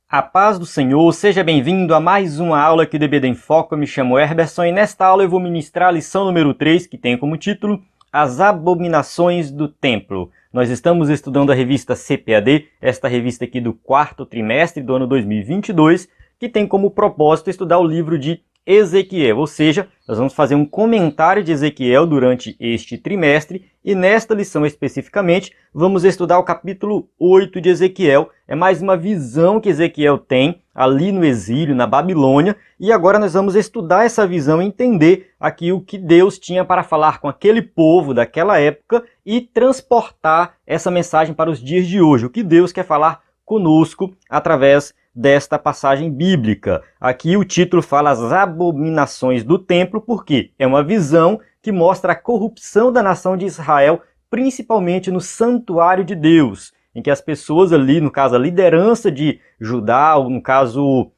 A paz do Senhor, seja bem-vindo a mais uma aula aqui do EBD em Foco. Eu me chamo Herberson e nesta aula eu vou ministrar a lição número 3, que tem como título As Abominações do Templo. Nós estamos estudando a revista CPAD, esta revista aqui do quarto trimestre do ano 2022, que tem como propósito estudar o livro de Ezequiel, ou seja, nós vamos fazer um comentário de Ezequiel durante este trimestre e nesta lição especificamente vamos estudar o capítulo 8 de Ezequiel. É mais uma visão que Ezequiel tem ali no exílio, na Babilônia, e agora nós vamos estudar essa visão e entender aqui o que Deus tinha para falar com aquele povo daquela época e transportar essa mensagem para os dias de hoje, o que Deus quer falar conosco através desta passagem bíblica. Aqui o título fala as abominações do templo, porque é uma visão que mostra a corrupção da nação de Israel, principalmente no santuário de Deus, em que as pessoas ali, no caso a liderança de Judá, ou no caso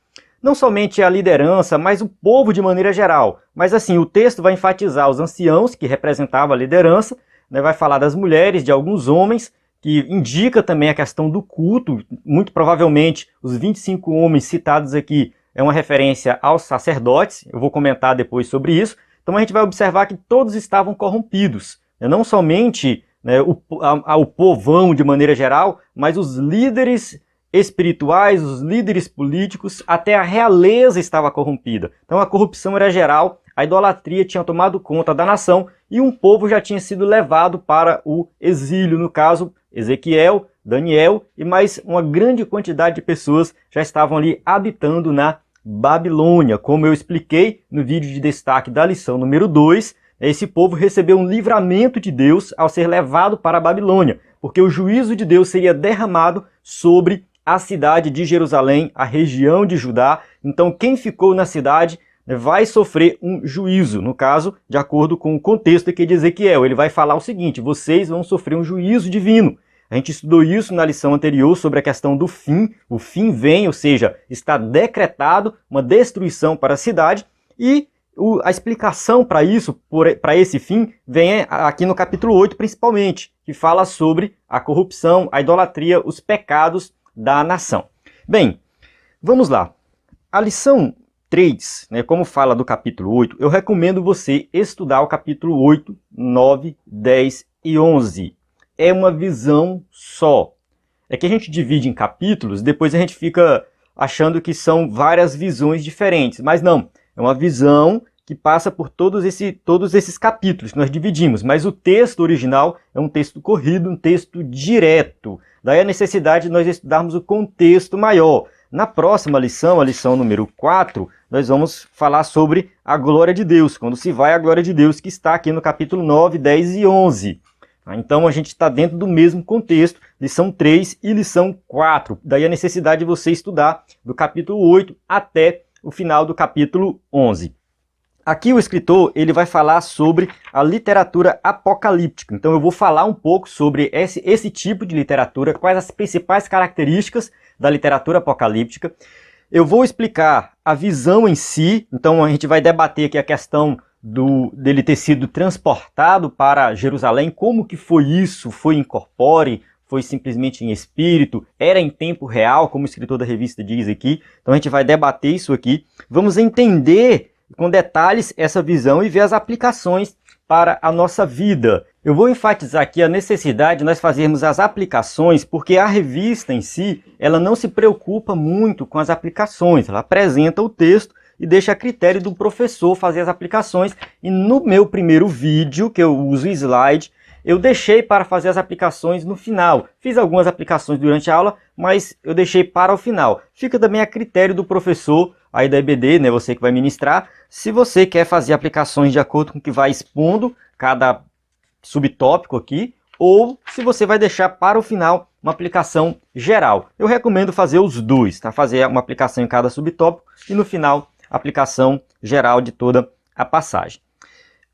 não somente a liderança, mas o povo de maneira geral. Mas assim, o texto vai enfatizar os anciãos, que representavam a liderança, né, vai falar das mulheres, de alguns homens, que indica também a questão do culto. Muito provavelmente os 25 homens citados aqui é uma referência aos sacerdotes, eu vou comentar depois sobre isso. Então a gente vai observar que todos estavam corrompidos, né? Não somente, né, o povão de maneira geral, mas os líderes espirituais, os líderes políticos, até a realeza estava corrompida. Então a corrupção era geral, a idolatria tinha tomado conta da nação e um povo já tinha sido levado para o exílio, no caso Ezequiel, Daniel e mais uma grande quantidade de pessoas já estavam ali habitando na Babilônia. Como eu expliquei no vídeo de destaque da lição número 2, esse povo recebeu um livramento de Deus ao ser levado para a Babilônia, porque o juízo de Deus seria derramado sobre a cidade de Jerusalém, a região de Judá. Então quem ficou na cidade vai sofrer um juízo, no caso, de acordo com o contexto aqui de Ezequiel. Ele vai falar o seguinte: vocês vão sofrer um juízo divino. A gente estudou isso na lição anterior sobre a questão do fim. O fim vem, ou seja, está decretado uma destruição para a cidade e a explicação para isso, para esse fim, vem aqui no capítulo 8 principalmente, que fala sobre a corrupção, a idolatria, os pecados da nação. Bem, vamos lá. A lição 3, né, como fala do capítulo 8, eu recomendo você estudar o capítulo 8, 9, 10 e 11. É uma visão só. É que a gente divide em capítulos, depois a gente fica achando que são várias visões diferentes. Mas não, é uma visão que passa por todos esses capítulos que nós dividimos. Mas o texto original é um texto corrido, um texto direto. Daí a necessidade de nós estudarmos o contexto maior. Na próxima lição, a lição número 4, nós vamos falar sobre a glória de Deus, quando se vai à glória de Deus, que está aqui no capítulo 9, 10 e 11. Então a gente está dentro do mesmo contexto, lição 3 e lição 4. Daí a necessidade de você estudar do capítulo 8 até o final do capítulo 11. Aqui o escritor ele vai falar sobre a literatura apocalíptica. Então eu vou falar um pouco sobre esse tipo de literatura, quais as principais características da literatura apocalíptica. Eu vou explicar a visão em si, então a gente vai debater aqui a questão dele ter sido transportado para Jerusalém, como que foi isso, foi incorpore, foi simplesmente em espírito, era em tempo real, como o escritor da revista diz aqui. Então a gente vai debater isso aqui, vamos entender com detalhes essa visão e ver as aplicações para a nossa vida. Eu vou enfatizar aqui a necessidade de nós fazermos as aplicações, porque a revista em si, ela não se preocupa muito com as aplicações, ela apresenta o texto e deixa a critério do professor fazer as aplicações. E no meu primeiro vídeo, que eu uso slide, eu deixei para fazer as aplicações no final. Fiz algumas aplicações durante a aula, mas eu deixei para o final. Fica também a critério do professor aí da EBD, né, você que vai ministrar, se você quer fazer aplicações de acordo com o que vai expondo cada subtópico aqui, ou se você vai deixar para o final uma aplicação geral. Eu recomendo fazer os dois, tá? Fazer uma aplicação em cada subtópico e no final a aplicação geral de toda a passagem.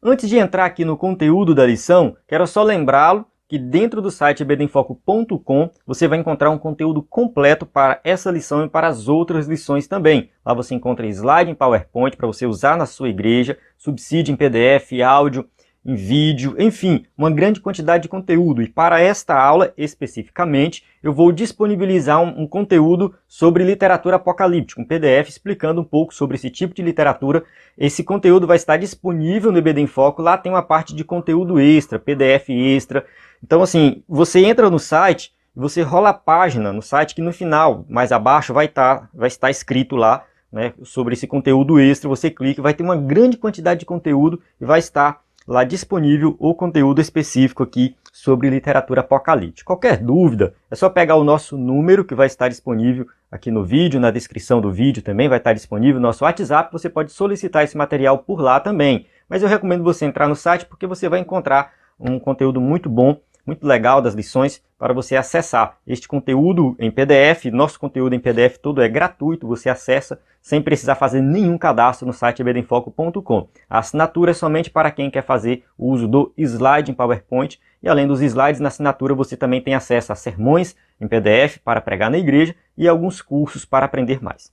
Antes de entrar aqui no conteúdo da lição, quero só lembrá-lo que dentro do site ebdenfoco.com você vai encontrar um conteúdo completo para essa lição e para as outras lições também. Lá você encontra slide em PowerPoint para você usar na sua igreja, subsídio em PDF, áudio em vídeo, enfim, uma grande quantidade de conteúdo. E para esta aula, especificamente, eu vou disponibilizar um conteúdo sobre literatura apocalíptica, um PDF explicando um pouco sobre esse tipo de literatura. Esse conteúdo vai estar disponível no EBD em Foco, lá tem uma parte de conteúdo extra, PDF extra. Então, assim, você entra no site, você rola a página no site que no final, mais abaixo, vai estar escrito lá, né, sobre esse conteúdo extra. Você clica, vai ter uma grande quantidade de conteúdo e vai estar lá disponível o conteúdo específico aqui sobre literatura apocalíptica. Qualquer dúvida, é só pegar o nosso número que vai estar disponível aqui no vídeo, na descrição do vídeo também vai estar disponível o nosso WhatsApp, você pode solicitar esse material por lá também. Mas eu recomendo você entrar no site porque você vai encontrar um conteúdo muito bom, muito legal das lições para você acessar. Este conteúdo em PDF, nosso conteúdo em PDF todo é gratuito, você acessa sem precisar fazer nenhum cadastro no site ebdenfoco.com. A assinatura é somente para quem quer fazer o uso do slide em PowerPoint e além dos slides na assinatura você também tem acesso a sermões em PDF para pregar na igreja e alguns cursos para aprender mais.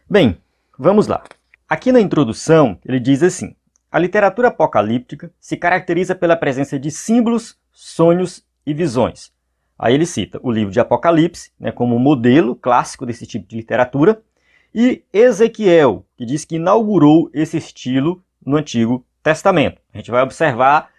Bem, vamos lá. Aqui na introdução ele diz assim: a literatura apocalíptica se caracteriza pela presença de símbolos, sonhos e visões. Aí ele cita o livro de Apocalipse, né, como modelo clássico desse tipo de literatura, e Ezequiel, que diz que inaugurou esse estilo no Antigo Testamento. A gente vai observar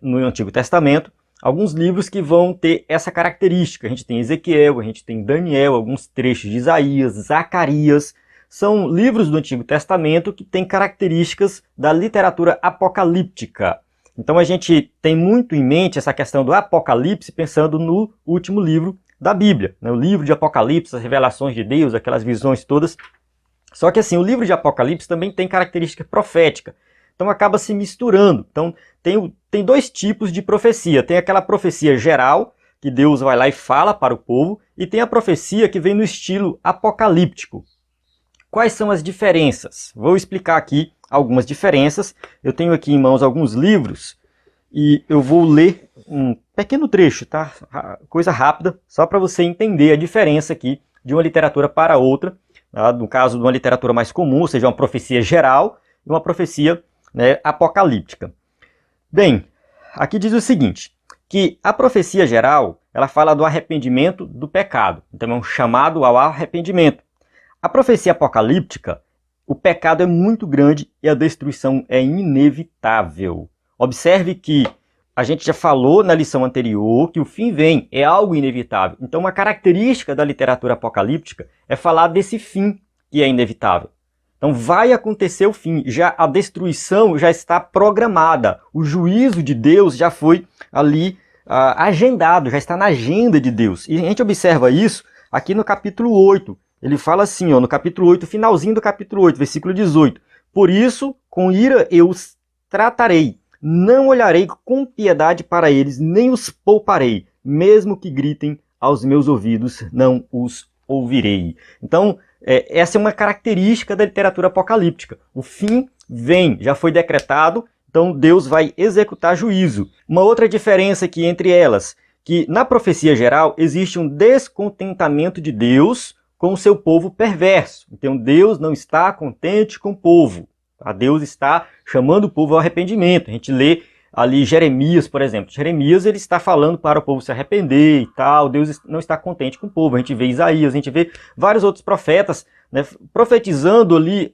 no Antigo Testamento alguns livros que vão ter essa característica. A gente tem Ezequiel, a gente tem Daniel, alguns trechos de Isaías, Zacarias. São livros do Antigo Testamento que têm características da literatura apocalíptica. Então a gente tem muito em mente essa questão do Apocalipse pensando no último livro da Bíblia, né? O livro de Apocalipse, as revelações de Deus, aquelas visões todas. Só que assim, o livro de Apocalipse também tem característica profética. Então acaba se misturando. Então tem dois tipos de profecia. Tem aquela profecia geral, que Deus vai lá e fala para o povo, e tem a profecia que vem no estilo apocalíptico. Quais são as diferenças? Vou explicar aqui algumas diferenças. Eu tenho aqui em mãos alguns livros e eu vou ler um pequeno trecho, tá? Coisa rápida, só para você entender a diferença aqui de uma literatura para outra. Tá? No caso de uma literatura mais comum, ou seja, uma profecia geral e uma profecia, né, apocalíptica. Bem, aqui diz o seguinte, que a profecia geral, ela fala do arrependimento do pecado. Então é um chamado ao arrependimento. A profecia apocalíptica, o pecado é muito grande e a destruição é inevitável. Observe que a gente já falou na lição anterior que o fim vem, é algo inevitável. Então uma característica da literatura apocalíptica é falar desse fim que é inevitável. Então vai acontecer o fim, já a destruição já está programada, o juízo de Deus já foi ali agendado, já está na agenda de Deus. E a gente observa isso aqui no capítulo 8. Ele fala assim, ó, no capítulo 8, finalzinho do capítulo 8, versículo 18. Por isso, com ira eu os tratarei, não olharei com piedade para eles, nem os pouparei, mesmo que gritem aos meus ouvidos, não os ouvirei. Então, essa é uma característica da literatura apocalíptica. O fim vem, já foi decretado, então Deus vai executar juízo. Uma outra diferença aqui entre elas, que na profecia geral existe um descontentamento de Deus com o seu povo perverso. Então Deus não está contente com o povo. Tá? Deus está chamando o povo ao arrependimento. A gente lê ali Jeremias, por exemplo. Jeremias ele está falando para o povo se arrepender e tal. Deus não está contente com o povo. A gente vê Isaías, a gente vê vários outros profetas, né, profetizando ali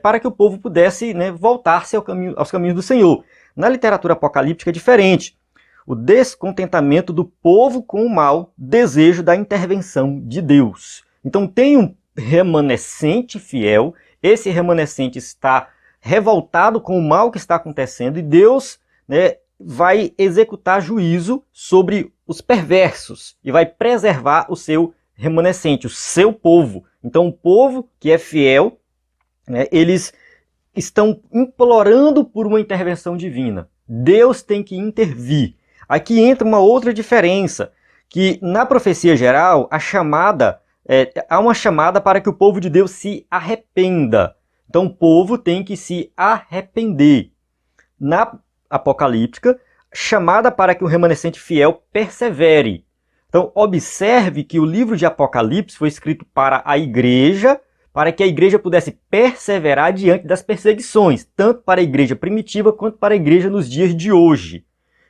para que o povo pudesse, né, voltar-se aos caminhos do Senhor. Na literatura apocalíptica é diferente. O descontentamento do povo com o mal, desejo da intervenção de Deus. Então tem um remanescente fiel, esse remanescente está revoltado com o mal que está acontecendo e Deus, né, vai executar juízo sobre os perversos e vai preservar o seu remanescente, o seu povo. Então o povo que é fiel, né, eles estão implorando por uma intervenção divina. Deus tem que intervir. Aqui entra uma outra diferença, que na profecia geral, há uma chamada para que o povo de Deus se arrependa. Então o povo tem que se arrepender. Na apocalíptica, chamada para que o remanescente fiel persevere. Então observe que o livro de Apocalipse foi escrito para a igreja, para que a igreja pudesse perseverar diante das perseguições, tanto para a igreja primitiva quanto para a igreja nos dias de hoje.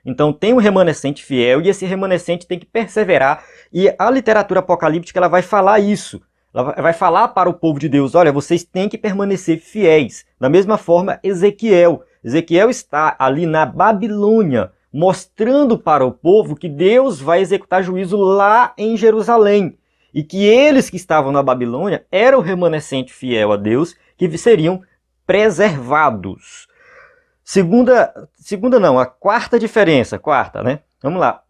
Então tem um remanescente fiel e esse remanescente tem que perseverar, e a literatura apocalíptica ela vai falar isso. Ela vai falar para o povo de Deus, olha, vocês têm que permanecer fiéis. Da mesma forma, Ezequiel está ali na Babilônia, mostrando para o povo que Deus vai executar juízo lá em Jerusalém. E que eles que estavam na Babilônia eram o remanescente fiel a Deus, que seriam preservados. A quarta diferença, né? Vamos lá.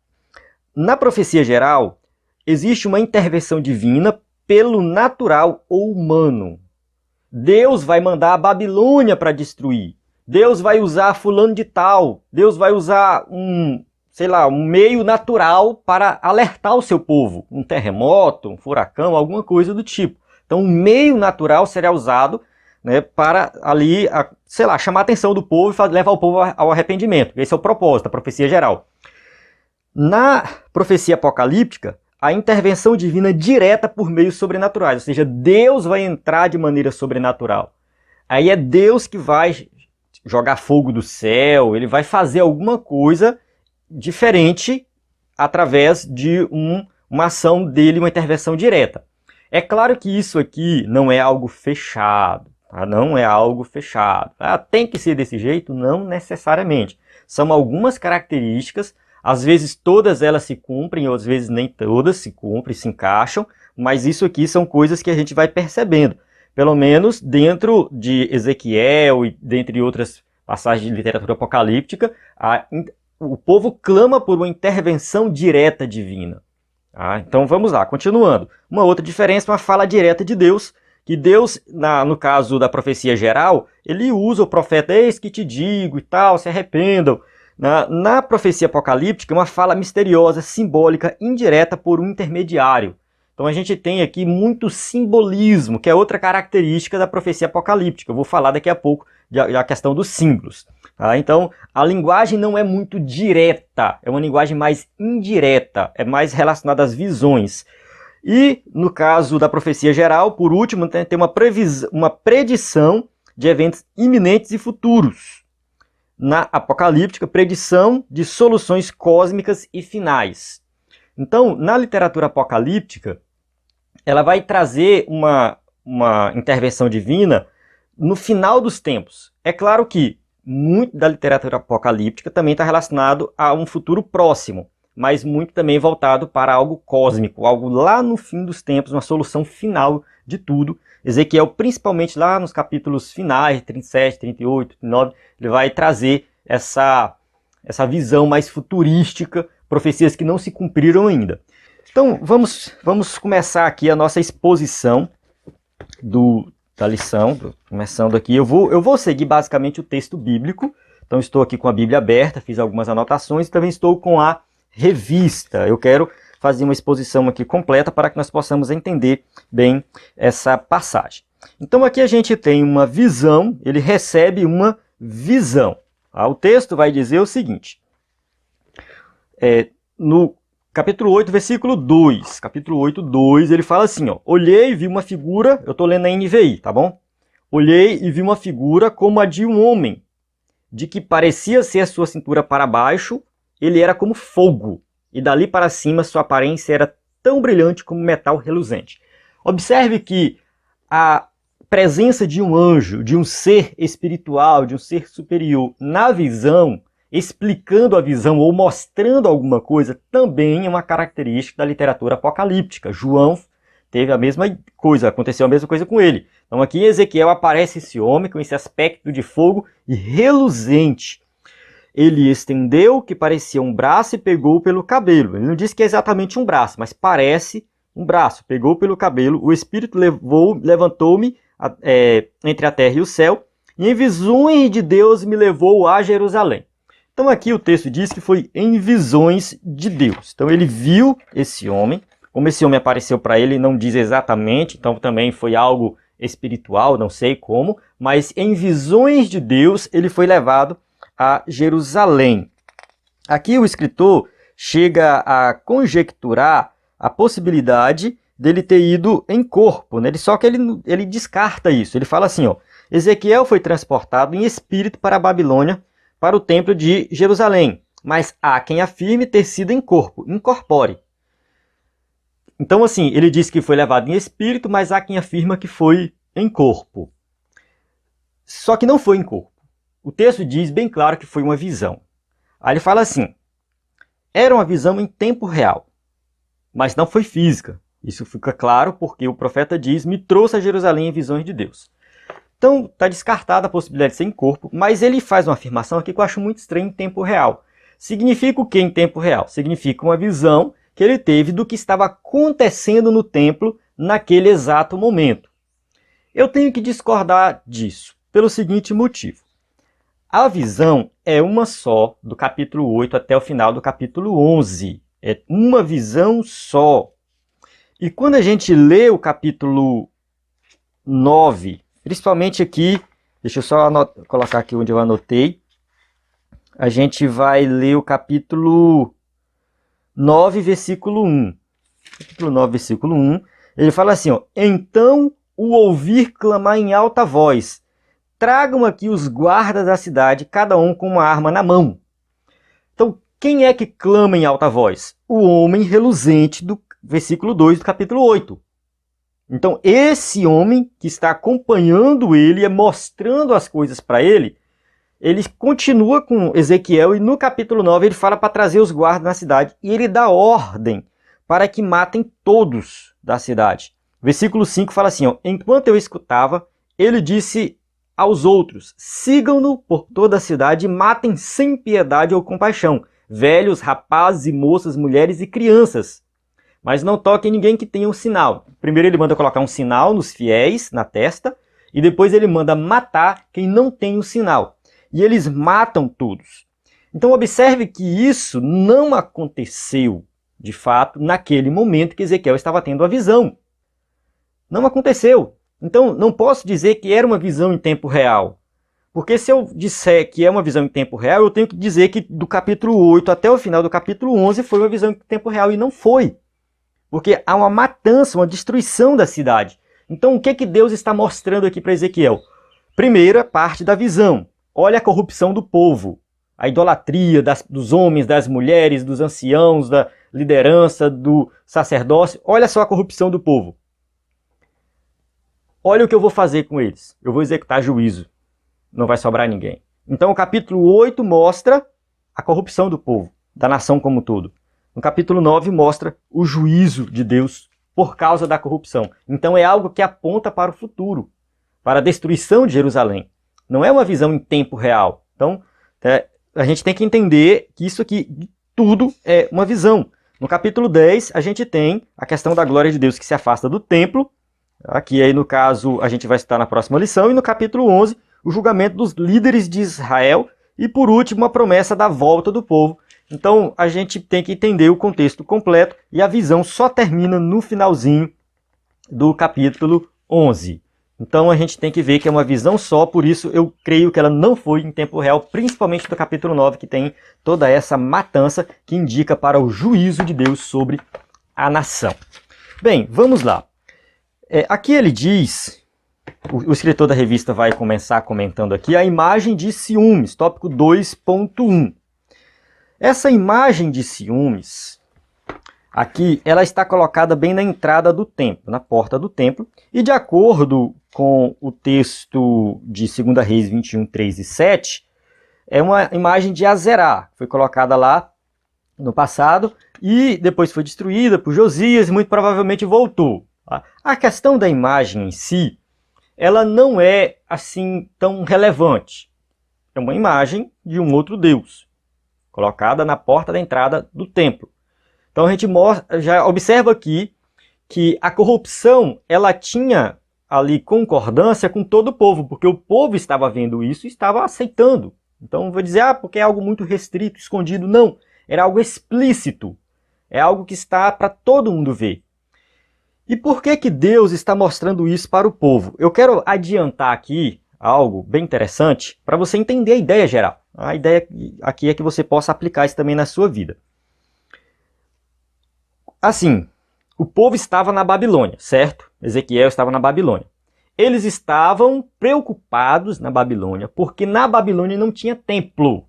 Na profecia geral, existe uma intervenção divina pelo natural ou humano. Deus vai mandar a Babilônia para destruir. Deus vai usar fulano de tal. Deus vai usar um meio natural para alertar o seu povo. Um terremoto, um furacão, alguma coisa do tipo. Então, um meio natural será usado, né, para ali, chamar a atenção do povo e levar o povo ao arrependimento. Esse é o propósito da profecia geral. Na profecia apocalíptica, a intervenção divina é direta por meios sobrenaturais, ou seja, Deus vai entrar de maneira sobrenatural. Aí é Deus que vai jogar fogo do céu, ele vai fazer alguma coisa diferente através de uma ação dele, uma intervenção direta. É claro que isso aqui não é algo fechado, tá? Não é algo fechado. Tem que ser desse jeito? Não necessariamente. São algumas características, às vezes todas elas se cumprem, ou às vezes nem todas se cumprem, se encaixam, mas isso aqui são coisas que a gente vai percebendo. Pelo menos dentro de Ezequiel e dentre outras passagens de literatura apocalíptica, o povo clama por uma intervenção direta divina. Então vamos lá, continuando. Uma outra diferença é uma fala direta de Deus, que Deus, no caso da profecia geral, ele usa o profeta, eis que te digo e tal, se arrependam. Na profecia apocalíptica, uma fala misteriosa, simbólica, indireta por um intermediário. Então a gente tem aqui muito simbolismo, que é outra característica da profecia apocalíptica. Eu vou falar daqui a pouco da questão dos símbolos. Então, a linguagem não é muito direta, é uma linguagem mais indireta, é mais relacionada às visões. E, no caso da profecia geral, por último, tem uma predição de eventos iminentes e futuros. Na apocalíptica, predição de soluções cósmicas e finais. Então, na literatura apocalíptica, ela vai trazer uma intervenção divina no final dos tempos. É claro que muito da literatura apocalíptica também está relacionado a um futuro próximo, mas muito também voltado para algo cósmico, algo lá no fim dos tempos, uma solução final de tudo. Ezequiel, principalmente lá nos capítulos finais, 37, 38, 39, ele vai trazer essa visão mais futurística, profecias que não se cumpriram ainda. Então, vamos começar aqui a nossa exposição da lição, começando aqui. Eu vou seguir basicamente o texto bíblico, então estou aqui com a Bíblia aberta, fiz algumas anotações e também estou com a revista. Eu quero fazer uma exposição aqui completa para que nós possamos entender bem essa passagem. Então aqui a gente tem uma visão, ele recebe uma visão. O texto vai dizer o seguinte, no capítulo 8, versículo 2. Capítulo 8, 2, ele fala assim, olhei e vi uma figura, eu estou lendo na NVI, tá bom? Olhei e vi uma figura como a de um homem, de que parecia ser a sua cintura para baixo, ele era como fogo, e dali para cima sua aparência era tão brilhante como metal reluzente. Observe que a presença de um anjo, de um ser espiritual, de um ser superior na visão, explicando a visão ou mostrando alguma coisa, também é uma característica da literatura apocalíptica. João teve a mesma coisa, aconteceu a mesma coisa com ele. Então aqui em Ezequiel aparece esse homem com esse aspecto de fogo e reluzente. Ele estendeu, que parecia um braço, e pegou pelo cabelo. Ele não diz que é exatamente um braço, mas parece um braço. Pegou pelo cabelo, o Espírito levantou-me entre a terra e o céu, e em visões de Deus me levou a Jerusalém. Então aqui o texto diz que foi em visões de Deus. Então ele viu esse homem, como esse homem apareceu para ele, não diz exatamente, então também foi algo espiritual, não sei como, mas em visões de Deus ele foi levado a Jerusalém. Aqui o escritor chega a conjecturar a possibilidade dele ter ido em corpo, né? Só que ele descarta isso. Ele fala assim, ó, Ezequiel foi transportado em espírito para a Babilônia, para o templo de Jerusalém, mas há quem afirme ter sido em corpo, incorpore. Então, assim, ele diz que foi levado em espírito, mas há quem afirma que foi em corpo. Só que não foi em corpo. O texto diz bem claro que foi uma visão. Aí ele fala assim, era uma visão em tempo real, mas não foi física. Isso fica claro porque o profeta diz, me trouxe a Jerusalém em visões de Deus. Então, está descartada a possibilidade de ser em corpo, mas ele faz uma afirmação aqui que eu acho muito estranha em tempo real. Significa o que em tempo real? Significa uma visão que ele teve do que estava acontecendo no templo naquele exato momento. Eu tenho que discordar disso, pelo seguinte motivo. A visão é uma só, do capítulo 8 até o final do capítulo 11. É uma visão só. E quando a gente lê o capítulo 9, principalmente aqui, deixa eu só colocar aqui onde eu anotei, a gente vai ler o capítulo 9, versículo 1. Capítulo 9, versículo 1, ele fala assim, ó, então o ouvir clamar em alta voz, tragam aqui os guardas da cidade, cada um com uma arma na mão. Então, quem é que clama em alta voz? O homem reluzente do versículo 2 do capítulo 8. Então, esse homem que está acompanhando ele e mostrando as coisas para ele continua com Ezequiel e no capítulo 9 ele fala para trazer os guardas na cidade e ele dá ordem para que matem todos da cidade. Versículo 5 fala assim, ó, enquanto eu escutava, ele disse aos outros, sigam-no por toda a cidade e matem sem piedade ou compaixão, velhos, rapazes e moças, mulheres e crianças. Mas não toquem ninguém que tenha um sinal. Primeiro ele manda colocar um sinal nos fiéis, na testa, e depois ele manda matar quem não tem um sinal. E eles matam todos. Então observe que isso não aconteceu, de fato, naquele momento que Ezequiel estava tendo a visão. Não aconteceu. Então não posso dizer que era uma visão em tempo real. Porque se eu disser que é uma visão em tempo real, eu tenho que dizer que do capítulo 8 até o final do capítulo 11 foi uma visão em tempo real, e não foi. Porque há uma matança, uma destruição da cidade. Então o que que Deus está mostrando aqui para Ezequiel? Primeira parte da visão. Olha a corrupção do povo, a idolatria dos homens, das mulheres, dos anciãos, da liderança, do sacerdócio. Olha só a corrupção do povo. Olha o que eu vou fazer com eles. Eu vou executar juízo. Não vai sobrar ninguém. Então o capítulo 8 mostra a corrupção do povo, da nação como um todo. No capítulo 9 mostra o juízo de Deus por causa da corrupção. Então é algo que aponta para o futuro, para a destruição de Jerusalém. Não é uma visão em tempo real. Então, a gente tem que entender que isso aqui, tudo é uma visão. No capítulo 10, a gente tem a questão da glória de Deus que se afasta do templo. Aqui, aí, no caso, a gente vai citar na próxima lição. E no capítulo 11, o julgamento dos líderes de Israel. E, por último, a promessa da volta do povo. Então, a gente tem que entender o contexto completo. E a visão só termina no finalzinho do capítulo 11. Então a gente tem que ver que é uma visão só, por isso eu creio que ela não foi em tempo real, principalmente do capítulo 9, que tem toda essa matança que indica para o juízo de Deus sobre a nação. Bem, vamos lá. Aqui ele diz, o escritor da revista vai começar comentando aqui, a imagem de ciúmes, tópico 2.1. Essa imagem de ciúmes... aqui, ela está colocada bem na entrada do templo, na porta do templo, e de acordo com o texto de 2 Reis 21, 3 e 7, é uma imagem de Azerá, foi colocada lá no passado, e depois foi destruída por Josias, e muito provavelmente voltou. A questão da imagem em si, ela não é assim tão relevante. É uma imagem de um outro Deus, colocada na porta da entrada do templo. Então a gente já observa aqui que a corrupção ela tinha ali concordância com todo o povo, porque o povo estava vendo isso e estava aceitando. Então vou dizer, porque é algo muito restrito, escondido. Não, era algo explícito. É algo que está para todo mundo ver. E por que que Deus está mostrando isso para o povo? Eu quero adiantar aqui algo bem interessante para você entender a ideia geral. A ideia aqui é que você possa aplicar isso também na sua vida. Assim, o povo estava na Babilônia, certo? Ezequiel estava na Babilônia. Eles estavam preocupados na Babilônia, porque na Babilônia não tinha templo.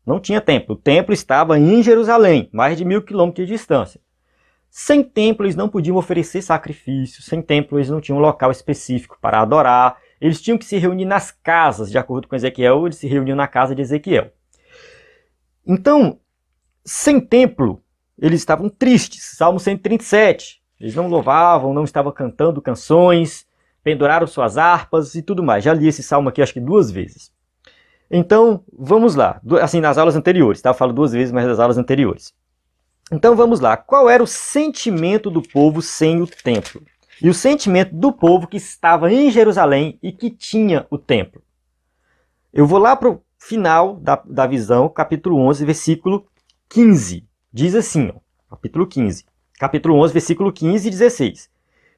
Não tinha templo. O templo estava em Jerusalém, mais de 1000 quilômetros de distância. Sem templo, eles não podiam oferecer sacrifícios. Sem templo, eles não tinham um local específico para adorar. Eles tinham que se reunir nas casas. De acordo com Ezequiel, eles se reuniam na casa de Ezequiel. Então, sem templo, eles estavam tristes. Salmo 137. Eles não louvavam, não estavam cantando canções, penduraram suas harpas e tudo mais. Já li esse salmo aqui, acho que 2 vezes. Então, vamos lá. Assim, nas aulas anteriores, tá? Eu falo 2 vezes, mas nas aulas anteriores. Então, vamos lá. Qual era o sentimento do povo sem o templo? E o sentimento do povo que estava em Jerusalém e que tinha o templo? Eu vou lá para o final da visão, capítulo 11, versículo 15. Diz assim, ó, capítulo 15. Capítulo 11, versículo 15 e 16.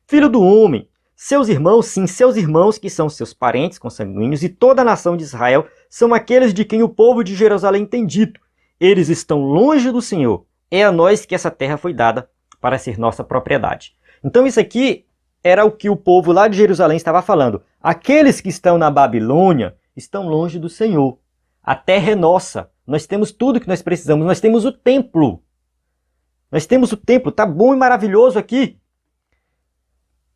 Filho do homem, seus irmãos, sim, seus irmãos, que são seus parentes consanguíneos, e toda a nação de Israel, são aqueles de quem o povo de Jerusalém tem dito. Eles estão longe do Senhor. É a nós que essa terra foi dada para ser nossa propriedade. Então isso aqui era o que o povo lá de Jerusalém estava falando. Aqueles que estão na Babilônia estão longe do Senhor. A terra é nossa. Nós temos tudo que nós precisamos. Nós temos o templo. Nós temos o templo. Está bom e maravilhoso aqui.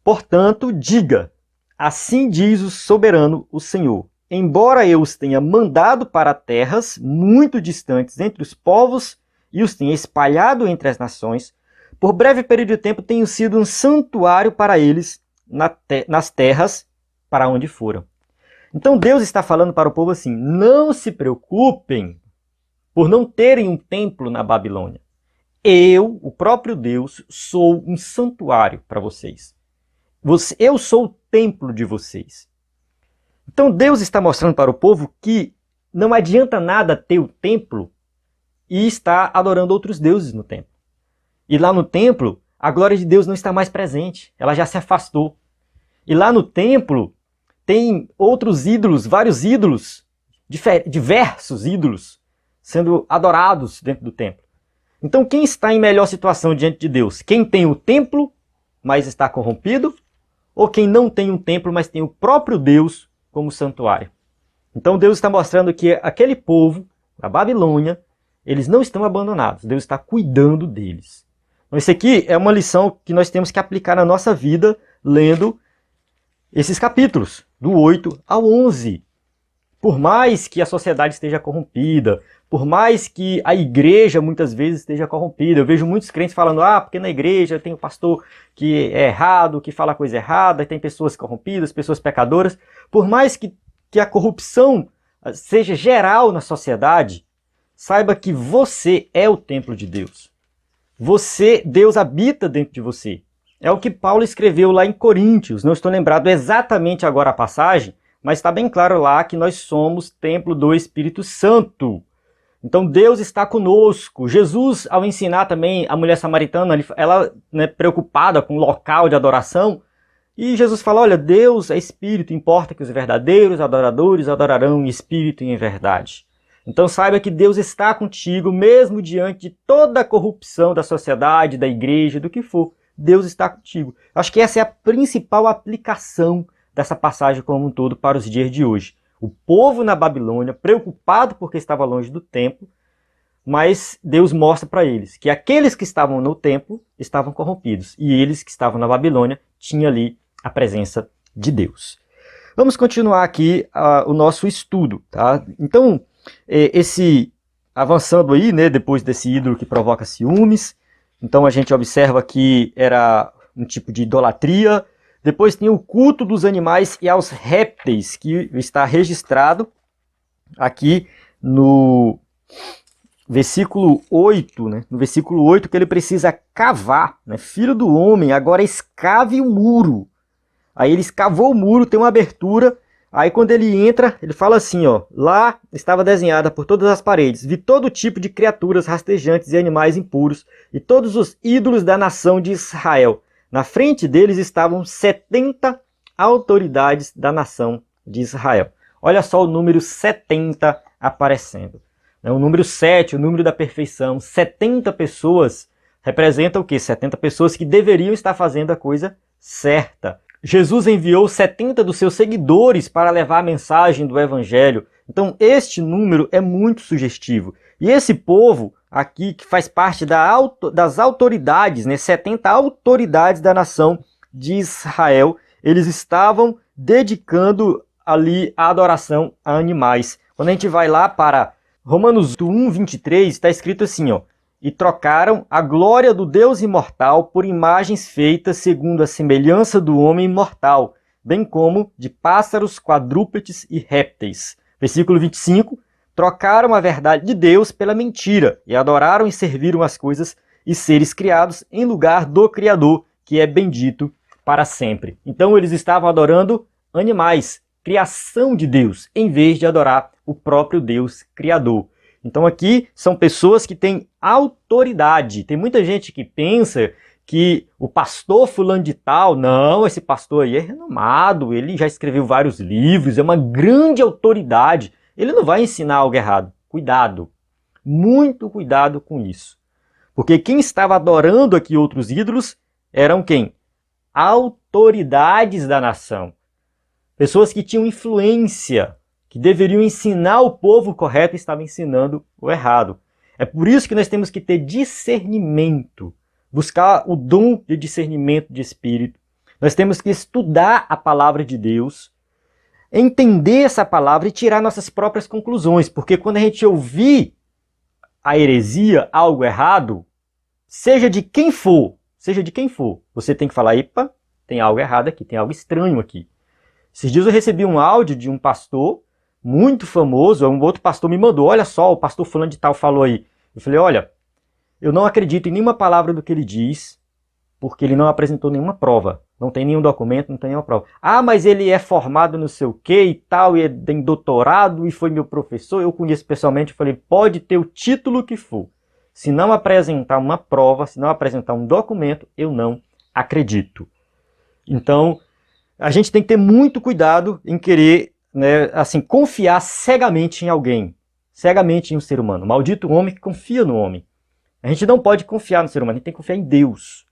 Portanto, diga, assim diz o soberano, o Senhor. Embora eu os tenha mandado para terras muito distantes entre os povos e os tenha espalhado entre as nações, por breve período de tempo tenho sido um santuário para eles nas terras para onde foram. Então Deus está falando para o povo assim, não se preocupem por não terem um templo na Babilônia. Eu, o próprio Deus, sou um santuário para vocês. Eu sou o templo de vocês. Então Deus está mostrando para o povo que não adianta nada ter o templo e estar adorando outros deuses no templo. E lá no templo, a glória de Deus não está mais presente. Ela já se afastou. E lá no templo, tem outros ídolos, vários ídolos, diversos ídolos, sendo adorados dentro do templo. Então quem está em melhor situação diante de Deus? Quem tem o templo, mas está corrompido? Ou quem não tem um templo, mas tem o próprio Deus como santuário? Então Deus está mostrando que aquele povo, a Babilônia, eles não estão abandonados. Deus está cuidando deles. Então isso aqui é uma lição que nós temos que aplicar na nossa vida, lendo esses capítulos, do 8 ao 11. Por mais que a sociedade esteja corrompida, por mais que a igreja muitas vezes esteja corrompida, eu vejo muitos crentes falando, porque na igreja tem o pastor que é errado, que fala coisa errada, tem pessoas corrompidas, pessoas pecadoras. Por mais que a corrupção seja geral na sociedade, saiba que você é o templo de Deus. Deus habita dentro de você. É o que Paulo escreveu lá em Coríntios. Não estou lembrado exatamente agora a passagem, mas está bem claro lá que nós somos templo do Espírito Santo. Então Deus está conosco. Jesus, ao ensinar também a mulher samaritana, ela preocupada com o local de adoração, e Jesus fala, olha, Deus é Espírito, importa que os verdadeiros adoradores adorarão em Espírito e em verdade. Então saiba que Deus está contigo, mesmo diante de toda a corrupção da sociedade, da igreja, do que for. Deus está contigo. Acho que essa é a principal aplicação dessa passagem como um todo para os dias de hoje. O povo na Babilônia, preocupado porque estava longe do templo, mas Deus mostra para eles que aqueles que estavam no templo estavam corrompidos e eles que estavam na Babilônia tinham ali a presença de Deus. Vamos continuar aqui o nosso estudo, tá? Então, avançando aí, depois desse ídolo que provoca ciúmes, então a gente observa que era um tipo de idolatria. Depois tem o culto dos animais e aos répteis, que está registrado aqui no versículo 8, no versículo 8, que ele precisa cavar, filho do homem, agora escave o muro. Aí ele escavou o muro, tem uma abertura. Aí quando ele entra, ele fala assim, lá estava desenhada por todas as paredes, vi todo tipo de criaturas rastejantes e animais impuros, e todos os ídolos da nação de Israel. Na frente deles estavam 70 autoridades da nação de Israel. Olha só o número 70 aparecendo. O número 7, o número da perfeição, 70 pessoas representa o quê? 70 pessoas que deveriam estar fazendo a coisa certa. Jesus enviou 70 dos seus seguidores para levar a mensagem do Evangelho. Então, este número é muito sugestivo. E esse povo aqui, que faz parte das autoridades, né, 70 autoridades da nação de Israel, eles estavam dedicando ali a adoração a animais. Quando a gente vai lá para Romanos 1, 23, está escrito assim, ó: e trocaram a glória do Deus imortal por imagens feitas segundo a semelhança do homem imortal, bem como de pássaros, quadrúpedes e répteis. Versículo 25, trocaram a verdade de Deus pela mentira, e adoraram e serviram as coisas e seres criados em lugar do Criador, que é bendito para sempre. Então eles estavam adorando animais, criação de Deus, em vez de adorar o próprio Deus Criador. Então aqui são pessoas que têm autoridade. Tem muita gente que pensa que o pastor fulano de tal, não, esse pastor aí é renomado, ele já escreveu vários livros, é uma grande autoridade. Ele não vai ensinar algo errado. Cuidado, muito cuidado com isso. Porque quem estava adorando aqui outros ídolos eram quem? Autoridades da nação. Pessoas que tinham influência, que deveriam ensinar o povo o correto e estavam ensinando o errado. É por isso que nós temos que ter discernimento, buscar o dom de discernimento de espírito. Nós temos que estudar a palavra de Deus, entender essa palavra e tirar nossas próprias conclusões, porque quando a gente ouvir a heresia, algo errado, seja de quem for, você tem que falar, epa, tem algo errado aqui, tem algo estranho aqui. Esses dias eu recebi um áudio de um pastor muito famoso, um outro pastor me mandou, olha só, o pastor fulano de tal falou aí. Eu falei, olha, eu não acredito em nenhuma palavra do que ele diz, porque ele não apresentou nenhuma prova. Não tem nenhum documento, não tem nenhuma prova. Ah, mas ele é formado no sei o que e tal, e tem doutorado, e foi meu professor, eu conheço pessoalmente, eu falei, pode ter o título que for. Se não apresentar uma prova, se não apresentar um documento, eu não acredito. Então, a gente tem que ter muito cuidado em querer, né, assim, confiar cegamente em alguém, cegamente em um ser humano. Maldito o homem que confia no homem. A gente não pode confiar no ser humano, a gente tem que confiar em Deus.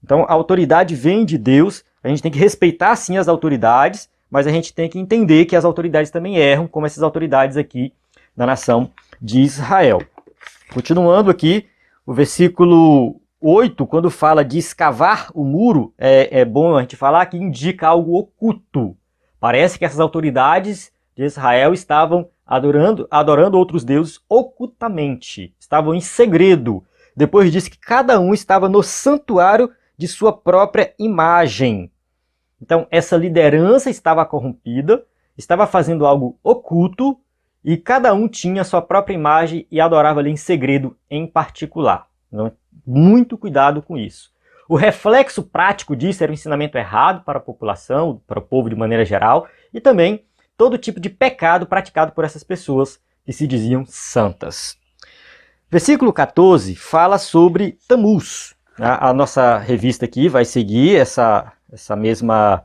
Então, a autoridade vem de Deus, a gente tem que respeitar, sim, as autoridades, mas a gente tem que entender que as autoridades também erram, como essas autoridades aqui da nação de Israel. Continuando aqui, o versículo 8, quando fala de escavar o muro, é bom a gente falar que indica algo oculto. Parece que essas autoridades de Israel estavam adorando outros deuses ocultamente, estavam em segredo. Depois diz que cada um estava no santuário de sua própria imagem. Então, essa liderança estava corrompida, estava fazendo algo oculto, e cada um tinha sua própria imagem e adorava ali em segredo em particular. Então, muito cuidado com isso. O reflexo prático disso era o ensinamento errado para a população, para o povo de maneira geral, e também todo tipo de pecado praticado por essas pessoas que se diziam santas. Versículo 14 fala sobre Tamuz. A nossa revista aqui vai seguir essa mesma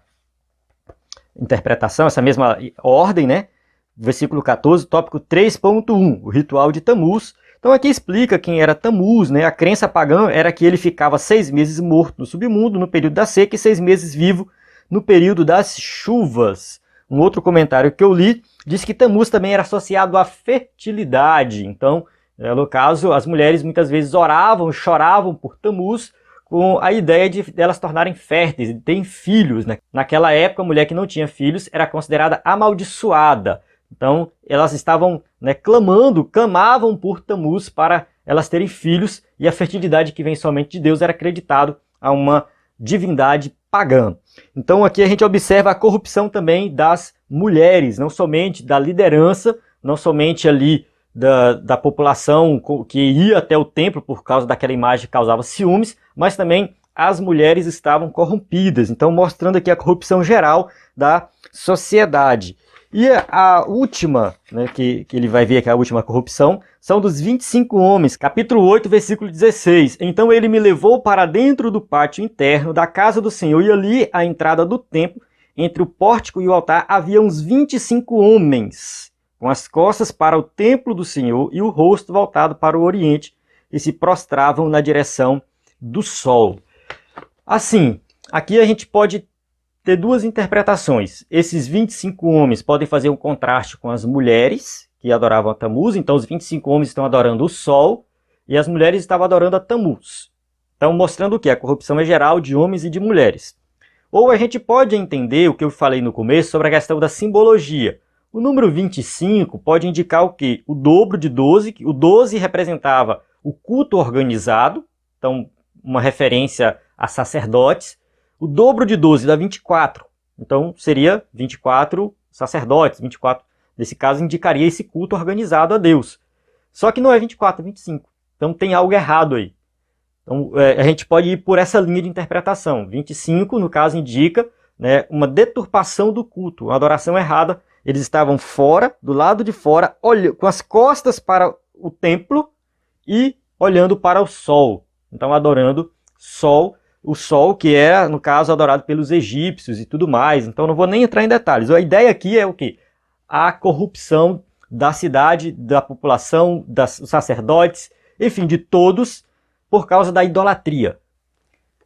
interpretação, essa mesma ordem, né? Versículo 14, tópico 3.1, o ritual de Tamuz. Então aqui explica quem era Tamuz, né? A crença pagã era que ele ficava 6 meses morto no submundo, no período da seca, e 6 meses vivo no período das chuvas. Um outro comentário que eu li diz que Tamuz também era associado à fertilidade. Então, no caso, as mulheres muitas vezes oravam, choravam por Tamuz, com a ideia de elas tornarem férteis, de terem filhos, né? Naquela época, a mulher que não tinha filhos era considerada amaldiçoada. Então, elas estavam, né, clamavam por Tamuz para elas terem filhos, e a fertilidade que vem somente de Deus era acreditado a uma divindade pagã. Então, aqui a gente observa a corrupção também das mulheres, não somente da liderança, não somente ali da população que ia até o templo por causa daquela imagem que causava ciúmes, mas também as mulheres estavam corrompidas. Então, mostrando aqui a corrupção geral da sociedade. E a última, né, que ele vai ver que é a última corrupção, são dos 25 homens, capítulo 8, versículo 16. Então ele me levou para dentro do pátio interno da casa do Senhor, e ali, à entrada do templo, entre o pórtico e o altar, havia uns 25 homens, com as costas para o templo do Senhor e o rosto voltado para o oriente, e se prostravam na direção do sol. Assim, aqui a gente pode ter duas interpretações. Esses 25 homens podem fazer um contraste com as mulheres que adoravam a Tammuz, então os 25 homens estão adorando o sol e as mulheres estavam adorando a Tammuz. Então mostrando o que? A corrupção é geral de homens e de mulheres. Ou a gente pode entender o que eu falei no começo sobre a questão da simbologia. O número 25 pode indicar o quê? O dobro de 12, o 12 representava o culto organizado, então uma referência a sacerdotes. O dobro de 12 dá 24, então seria 24 sacerdotes, 24, nesse caso indicaria esse culto organizado a Deus. Só que não é 24, é 25, então tem algo errado aí. Então a gente pode ir por essa linha de interpretação. 25, no caso, indica, né, uma deturpação do culto, uma adoração errada. Eles estavam fora, do lado de fora, com as costas para o templo e olhando para o sol. Então adorando o sol que era, no caso, adorado pelos egípcios e tudo mais. Então não vou nem entrar em detalhes. A ideia aqui é o quê? A corrupção da cidade, da população, dos sacerdotes, enfim, de todos, por causa da idolatria.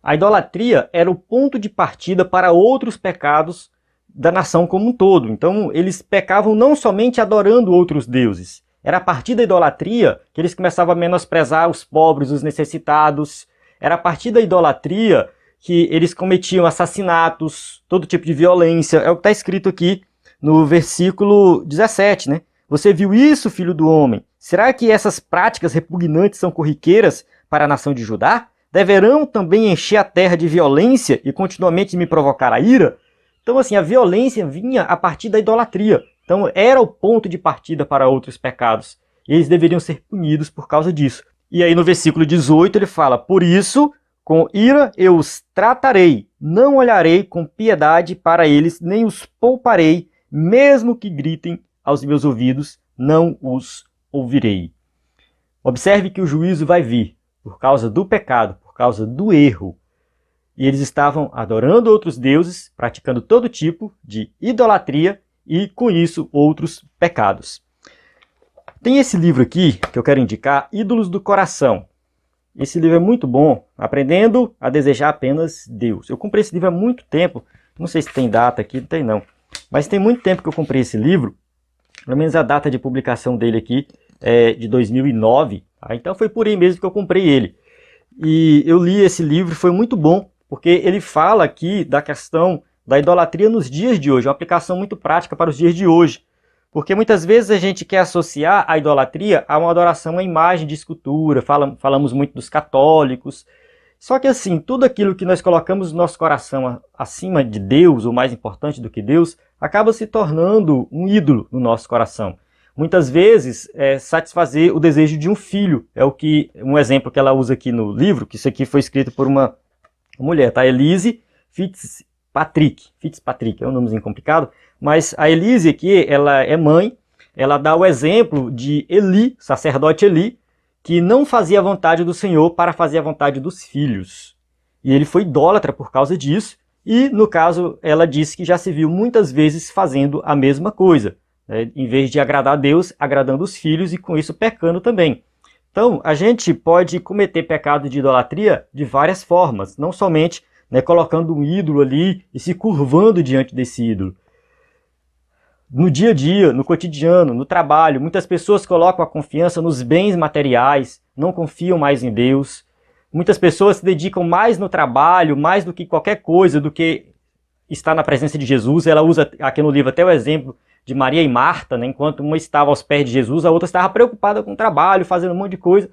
A idolatria era o ponto de partida para outros pecados da nação como um todo. Então eles pecavam não somente adorando outros deuses. Era a partir da idolatria que eles começavam a menosprezar os pobres, os necessitados. Era a partir da idolatria que eles cometiam assassinatos, todo tipo de violência. É o que está escrito aqui no versículo 17, né? Você viu isso, filho do homem? Será que essas práticas repugnantes são corriqueiras para a nação de Judá? Deverão também encher a terra de violência e continuamente me provocar a ira? Então, assim, a violência vinha a partir da idolatria. Então, era o ponto de partida para outros pecados. E eles deveriam ser punidos por causa disso. E aí, no versículo 18, ele fala: por isso, com ira eu os tratarei, não olharei com piedade para eles, nem os pouparei, mesmo que gritem aos meus ouvidos, não os ouvirei. Observe que o juízo vai vir por causa do pecado, por causa do erro. E eles estavam adorando outros deuses, praticando todo tipo de idolatria e, com isso, outros pecados. Tem esse livro aqui que eu quero indicar, Ídolos do Coração. Esse livro é muito bom, Aprendendo a Desejar Apenas Deus. Eu comprei esse livro há muito tempo, não sei se tem data aqui, não tem não. Mas tem muito tempo que eu comprei esse livro, pelo menos a data de publicação dele aqui é de 2009. Tá? Então foi por aí mesmo que eu comprei ele. E eu li esse livro, foi muito bom, porque ele fala aqui da questão da idolatria nos dias de hoje, uma aplicação muito prática para os dias de hoje. Porque muitas vezes a gente quer associar a idolatria a uma adoração à imagem de escultura, falamos muito dos católicos. Só que assim, tudo aquilo que nós colocamos no nosso coração acima de Deus, ou mais importante do que Deus, acaba se tornando um ídolo no nosso coração. Muitas vezes, satisfazer o desejo de um filho, um exemplo que ela usa aqui no livro, que isso aqui foi escrito por uma mulher, tá? Elise Fitzpatrick, é um nomezinho complicado, mas a Elise aqui, ela é mãe, ela dá o exemplo de Eli, sacerdote Eli, que não fazia a vontade do Senhor para fazer a vontade dos filhos. E ele foi idólatra por causa disso, e no caso ela disse que já se viu muitas vezes fazendo a mesma coisa, né? Em vez de agradar a Deus, agradando os filhos e com isso pecando também. Então a gente pode cometer pecado de idolatria de várias formas, não somente, né, colocando um ídolo ali e se curvando diante desse ídolo. No dia a dia, no cotidiano, no trabalho, muitas pessoas colocam a confiança nos bens materiais, não confiam mais em Deus. Muitas pessoas se dedicam mais no trabalho, mais do que qualquer coisa, do que estar na presença de Jesus. Ela usa aqui no livro até o exemplo de Maria e Marta, né? Enquanto uma estava aos pés de Jesus, a outra estava preocupada com o trabalho, fazendo um monte de coisa.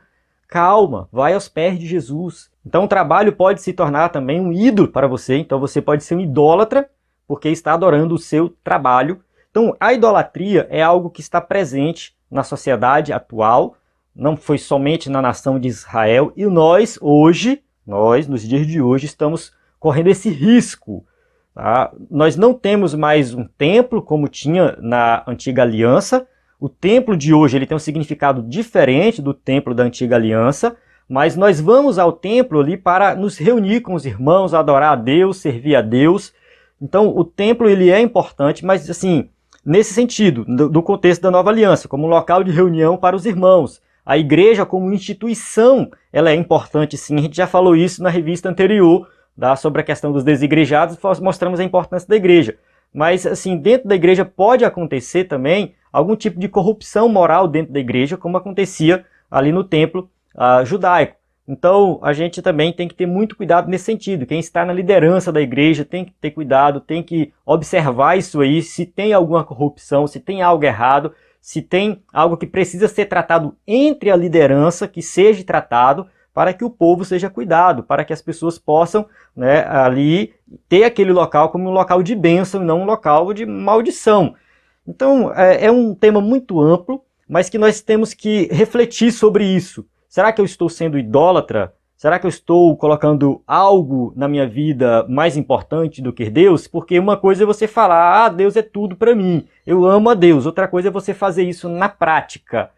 Calma, vai aos pés de Jesus. Então o trabalho pode se tornar também um ídolo para você. Então você pode ser um idólatra porque está adorando o seu trabalho. Então, a idolatria é algo que está presente na sociedade atual, não foi somente na nação de Israel, e nós, nos dias de hoje, estamos correndo esse risco. Tá? Nós não temos mais um templo como tinha na antiga aliança. O templo de hoje ele tem um significado diferente do templo da antiga aliança, mas nós vamos ao templo ali para nos reunir com os irmãos, adorar a Deus, servir a Deus. Então, o templo ele é importante, mas assim, nesse sentido, no contexto da nova aliança, como um local de reunião para os irmãos, A igreja como instituição, ela é importante sim, a gente já falou isso na revista anterior, sobre a questão dos desigrejados, mostramos a importância da igreja. Mas, assim, dentro da igreja pode acontecer também algum tipo de corrupção moral dentro da igreja, como acontecia ali no templo judaico. Então, a gente também tem que ter muito cuidado nesse sentido. Quem está na liderança da igreja tem que ter cuidado, tem que observar isso aí, se tem alguma corrupção, se tem algo errado, se tem algo que precisa ser tratado entre a liderança, que seja tratado, para que o povo seja cuidado, para que as pessoas possam, né, ali ter aquele local como um local de bênção e não um local de maldição. Então, é um tema muito amplo, mas que nós temos que refletir sobre isso. Será que eu estou sendo idólatra? Será que eu estou colocando algo na minha vida mais importante do que Deus? Porque uma coisa é você falar, Deus é tudo para mim, eu amo a Deus. Outra coisa é você fazer isso na prática.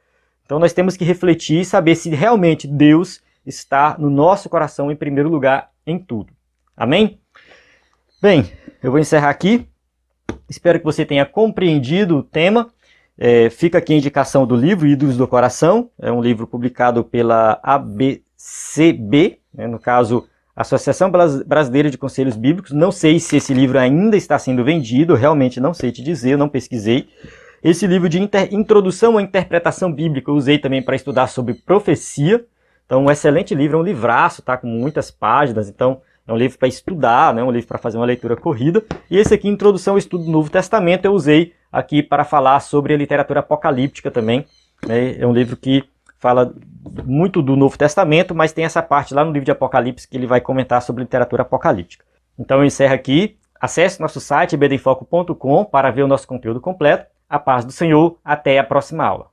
Então nós temos que refletir e saber se realmente Deus está no nosso coração em primeiro lugar em tudo. Amém? Bem, eu vou encerrar aqui. Espero que você tenha compreendido o tema. Fica aqui a indicação do livro Ídolos do Coração. É um livro publicado pela ABCB, né, no caso, Associação Brasileira de Conselhos Bíblicos. Não sei se esse livro ainda está sendo vendido, realmente não sei te dizer, eu não pesquisei. Esse livro de Introdução à Interpretação Bíblica eu usei também para estudar sobre profecia. Então, um excelente livro, é um livraço, tá, com muitas páginas, então é um livro para estudar, né, um livro para fazer uma leitura corrida. E esse aqui, Introdução ao Estudo do Novo Testamento, eu usei aqui para falar sobre a literatura apocalíptica também. Né? É um livro que fala muito do Novo Testamento, mas tem essa parte lá no livro de Apocalipse que ele vai comentar sobre literatura apocalíptica. Então eu encerro aqui. Acesse nosso site ebdenfoco.com para ver o nosso conteúdo completo. A paz do Senhor. Até a próxima aula.